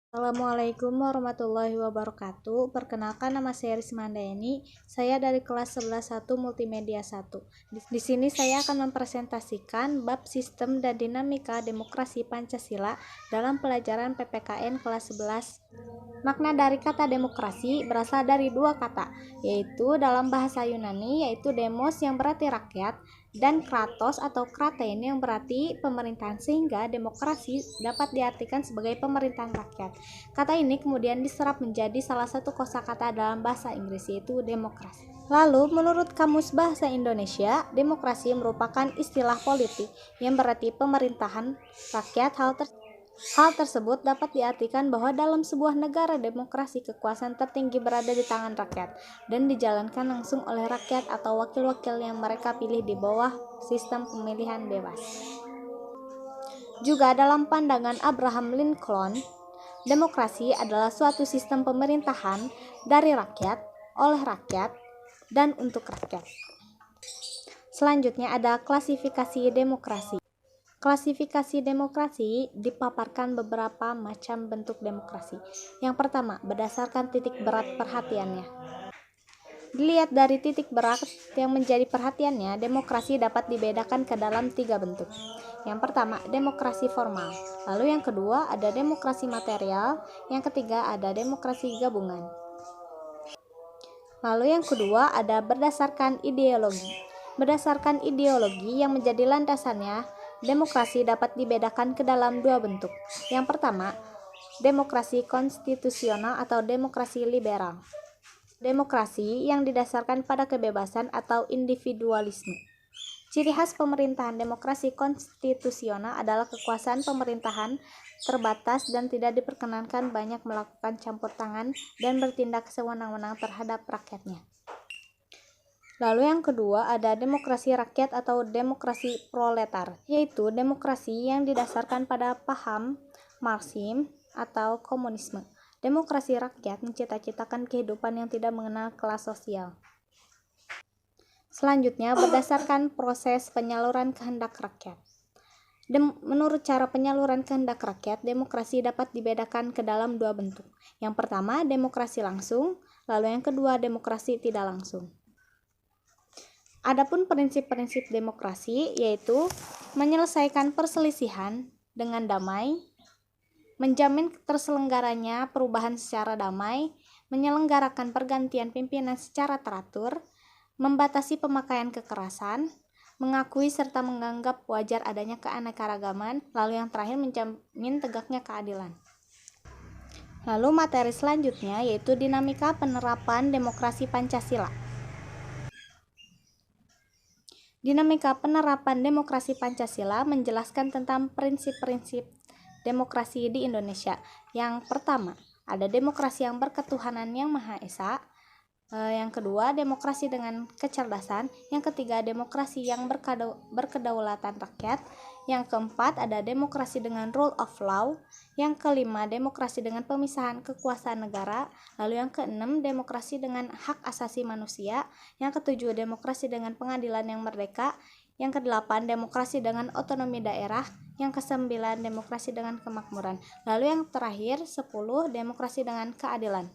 Assalamualaikum warahmatullahi wabarakatuh. Perkenalkan, nama saya Risma Handayani. Saya dari kelas 11-1 Multimedia 1. Di sini saya akan mempresentasikan bab sistem dan dinamika demokrasi Pancasila dalam pelajaran PPKN kelas 11. Makna dari kata demokrasi berasal dari dua kata, yaitu dalam bahasa Yunani yaitu demos yang berarti rakyat dan kratos atau kratein yang berarti pemerintahan, sehingga demokrasi dapat diartikan sebagai pemerintahan rakyat. Kata ini kemudian diserap menjadi salah satu kosakata dalam bahasa Inggris, yaitu demokrasi. Lalu, menurut Kamus Bahasa Indonesia, demokrasi merupakan istilah politik yang berarti pemerintahan rakyat. Hal tersebut dapat diartikan bahwa dalam sebuah negara demokrasi, kekuasaan tertinggi berada di tangan rakyat dan dijalankan langsung oleh rakyat atau wakil-wakil yang mereka pilih di bawah sistem pemilihan bebas. Juga dalam pandangan Abraham Lincoln, demokrasi adalah suatu sistem pemerintahan dari rakyat, oleh rakyat, dan untuk rakyat. Selanjutnya ada klasifikasi demokrasi. Klasifikasi demokrasi dipaparkan beberapa macam bentuk demokrasi. Yang pertama, berdasarkan titik berat perhatiannya. Dilihat dari titik berat yang menjadi perhatiannya, demokrasi dapat dibedakan ke dalam tiga bentuk. Yang pertama, demokrasi formal. Lalu yang kedua, ada demokrasi material. Yang ketiga, ada demokrasi gabungan. Lalu yang kedua, ada berdasarkan ideologi. Berdasarkan ideologi yang menjadi landasannya, demokrasi dapat dibedakan ke dalam dua bentuk. Yang pertama, demokrasi konstitusional atau demokrasi liberal. Demokrasi yang didasarkan pada kebebasan atau individualisme. Ciri khas pemerintahan demokrasi konstitusional adalah kekuasaan pemerintahan terbatas dan tidak diperkenankan banyak melakukan campur tangan dan bertindak sewenang-wenang terhadap rakyatnya. Lalu yang kedua ada demokrasi rakyat atau demokrasi proletar, yaitu demokrasi yang didasarkan pada paham Marxisme atau komunisme. Demokrasi rakyat mencita-citakan kehidupan yang tidak mengenal kelas sosial. Selanjutnya, berdasarkan proses penyaluran kehendak rakyat. Menurut cara penyaluran kehendak rakyat, demokrasi dapat dibedakan ke dalam dua bentuk. Yang pertama, demokrasi langsung, lalu yang kedua, demokrasi tidak langsung. Adapun prinsip-prinsip demokrasi yaitu menyelesaikan perselisihan dengan damai, menjamin terselenggaranya perubahan secara damai, menyelenggarakan pergantian pimpinan secara teratur, membatasi pemakaian kekerasan, mengakui serta menganggap wajar adanya keanekaragaman, lalu yang terakhir menjamin tegaknya keadilan. Lalu materi selanjutnya yaitu dinamika penerapan demokrasi Pancasila. Dinamika penerapan demokrasi Pancasila menjelaskan tentang prinsip-prinsip demokrasi di Indonesia. Yang pertama, ada demokrasi yang berketuhanan yang Maha Esa. Yang kedua, demokrasi dengan kecerdasan. Yang ketiga, demokrasi yang berkedaulatan rakyat. Yang keempat, ada demokrasi dengan rule of law. Yang kelima, demokrasi dengan pemisahan kekuasaan negara. Lalu yang keenam, demokrasi dengan hak asasi manusia. Yang ketujuh, demokrasi dengan pengadilan yang merdeka. Yang kedelapan, demokrasi dengan otonomi daerah. Yang kesembilan, demokrasi dengan kemakmuran. Lalu yang terakhir, 10, demokrasi dengan keadilan.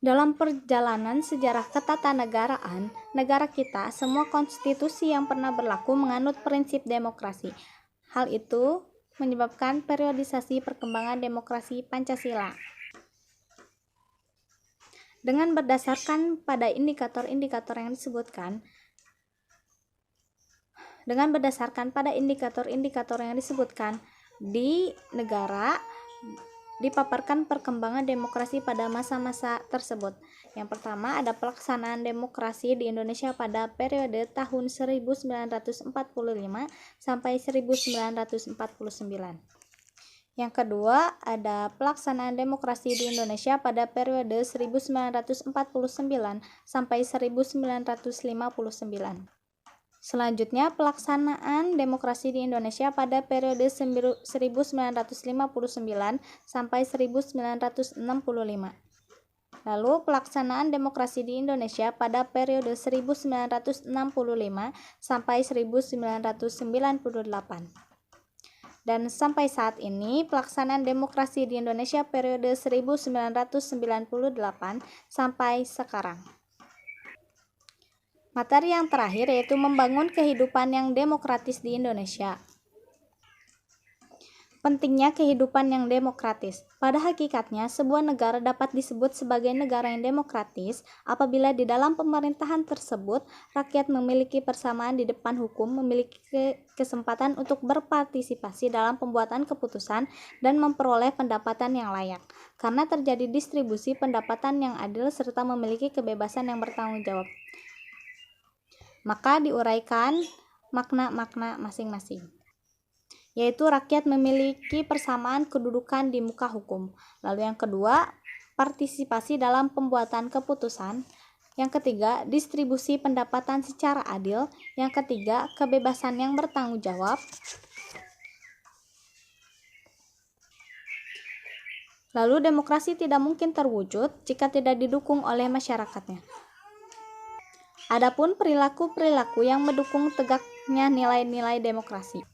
Dalam perjalanan sejarah ketatanegaraan negara kita, semua konstitusi yang pernah berlaku menganut prinsip demokrasi. Hal itu menyebabkan periodisasi perkembangan demokrasi Pancasila. Dengan berdasarkan pada indikator-indikator yang disebutkan, di negara dipaparkan perkembangan demokrasi pada masa-masa tersebut. Yang pertama ada pelaksanaan demokrasi di Indonesia pada periode tahun 1945 sampai 1949. Yang kedua ada pelaksanaan demokrasi di Indonesia pada periode 1949 sampai 1959. Selanjutnya, pelaksanaan demokrasi di Indonesia pada periode 1959 sampai 1965. Lalu, pelaksanaan demokrasi di Indonesia pada periode 1965 sampai 1998. Dan sampai saat ini pelaksanaan demokrasi di Indonesia periode 1998 sampai sekarang. Materi yang terakhir yaitu membangun kehidupan yang demokratis di Indonesia. Pentingnya kehidupan yang demokratis. Pada hakikatnya, sebuah negara dapat disebut sebagai negara yang demokratis apabila di dalam pemerintahan tersebut, rakyat memiliki persamaan di depan hukum, memiliki kesempatan untuk berpartisipasi dalam pembuatan keputusan, dan memperoleh pendapatan yang layak. Karena terjadi distribusi pendapatan yang adil serta memiliki kebebasan yang bertanggung jawab. Maka diuraikan makna-makna masing-masing, yaitu rakyat memiliki persamaan kedudukan di muka hukum. Lalu yang kedua, partisipasi dalam pembuatan keputusan. Yang ketiga, distribusi pendapatan secara adil. Yang ketiga, kebebasan yang bertanggung jawab. Lalu demokrasi tidak mungkin terwujud jika tidak didukung oleh masyarakatnya. Adapun perilaku-perilaku yang mendukung tegaknya nilai-nilai demokrasi,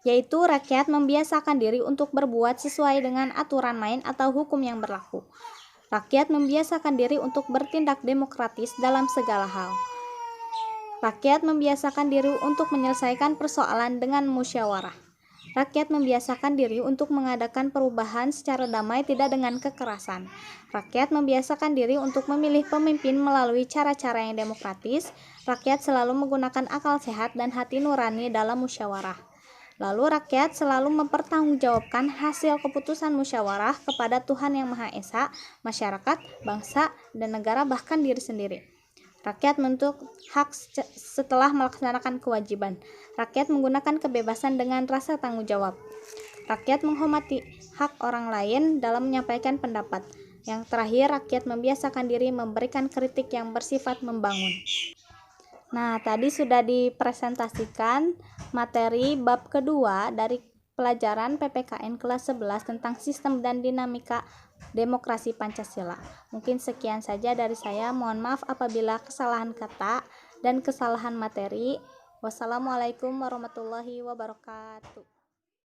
yaitu rakyat membiasakan diri untuk berbuat sesuai dengan aturan main atau hukum yang berlaku. Rakyat membiasakan diri untuk bertindak demokratis dalam segala hal. Rakyat membiasakan diri untuk menyelesaikan persoalan dengan musyawarah. Rakyat membiasakan diri untuk mengadakan perubahan secara damai, tidak dengan kekerasan. Rakyat membiasakan diri untuk memilih pemimpin melalui cara-cara yang demokratis. Rakyat selalu menggunakan akal sehat dan hati nurani dalam musyawarah. Lalu rakyat selalu mempertanggungjawabkan hasil keputusan musyawarah kepada Tuhan Yang Maha Esa, masyarakat, bangsa, dan negara, bahkan diri sendiri. Rakyat menuntut hak setelah melaksanakan kewajiban. Rakyat menggunakan kebebasan dengan rasa tanggung jawab. Rakyat menghormati hak orang lain dalam menyampaikan pendapat. Yang terakhir, rakyat membiasakan diri memberikan kritik yang bersifat membangun. Nah, tadi sudah dipresentasikan materi bab kedua dari pelajaran PPKN kelas 11 tentang sistem dan dinamika demokrasi Pancasila. Mungkin sekian saja dari saya. Mohon maaf apabila kesalahan kata dan kesalahan materi. Wassalamualaikum warahmatullahi wabarakatuh.